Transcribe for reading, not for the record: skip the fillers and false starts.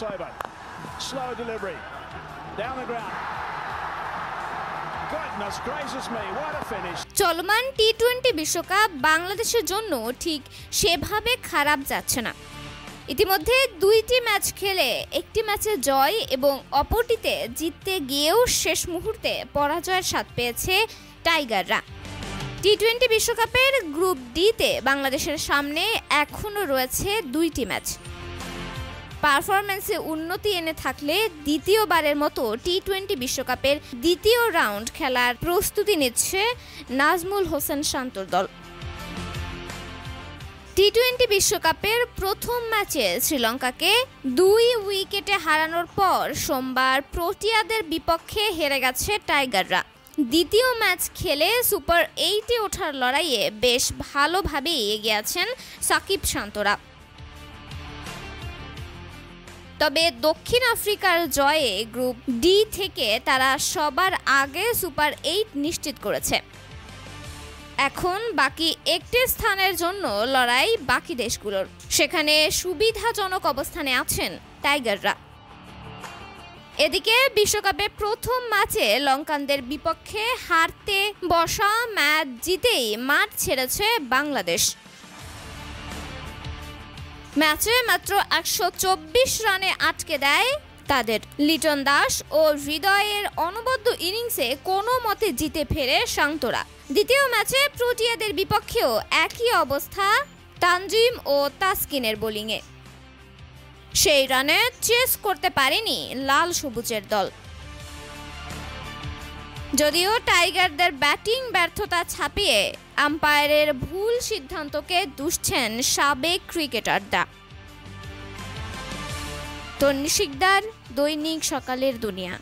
Sobo, slow delivery, down the ground. Goodness gracious me, what a finish. চলমান টি-20 বিশ্বকাপ বাংলাদেশের জন্য ঠিক সেভাবে খারাপ যাচ্ছে না। ইতিমধ্যে 2টি ম্যাচ খেলে একটি ম্যাচে জয় এবং অপরটিতে জিততে গিয়েও শেষ মুহূর্তে পরাজয়ের স্বাদ পেয়েছে টাইগাররা। টি-20 বিশ্বকাপের গ্রুপ ডিতে বাংলাদেশের সামনে এখনও রয়েছে 2টি ম্যাচ। পারফরম্যান্সে উন্নতি এনে থাকলে দ্বিতীয়বারের মতো টি-20 বিশ্বকাপের দ্বিতীয় রাউন্ড খেলার প্রস্তুতি নিচ্ছে নাজমুল হোসেন শান্তর দল। টি-20 বিশ্বকাপের প্রথম ম্যাচে শ্রীলঙ্কাকে 2 উইকেটে হারানোর পর সোমবার প্রোটিয়াদের বিপক্ষে হেরে গেছে টাইগাররা। দ্বিতীয় ম্যাচ খেলে সুপার 8-এ ওঠার লড়াইয়ে বেশ ভালোভাবেই এগিয়ে আছেন সাকিব শান্তরা। তবে দক্ষিণ আফ্রিকার জয়ে গ্রুপ ডি থেকে তারা সবার আগে সুপার 8 নিশ্চিত করেছে। এখন বাকি একটি স্থানের জন্য লড়াই বাকি দেশগুলোর, সেখানে সুবিধাজনক অবস্থানে আছেন টাইগাররা। এদিকে বিশ্বকাপে প্রথম ম্যাচে লঙ্কানদের বিপক্ষে হারতে বসা ম্যাচ জিতেই মাঠ ছেড়েছে বাংলাদেশ। ম্যাচে মাত্র 124 রানে আটকে দেয় তাদের। লিটন দাস ও হৃদয়ের অনবদ্য ইনিংসে কোনো মতে জিতে ফেরে শান্তরা। দ্বিতীয় ম্যাচে প্রোটিয়াদের বিপক্ষেও একই অবস্থা তানজিম ও তাসকিনের বোলিংয়ে। সেই রানে চেস করতে পারেনি লাল সবুজের দল। যদিও টাইগারদের ব্যাটিং ব্যর্থতা ছাপিয়ে আম্পায়ারের ভুল সিদ্ধান্তকে দুষছেন সাবেক ক্রিকেটাররা। তন্নি শিকদার, দৈনিক সকালের দুনিয়া।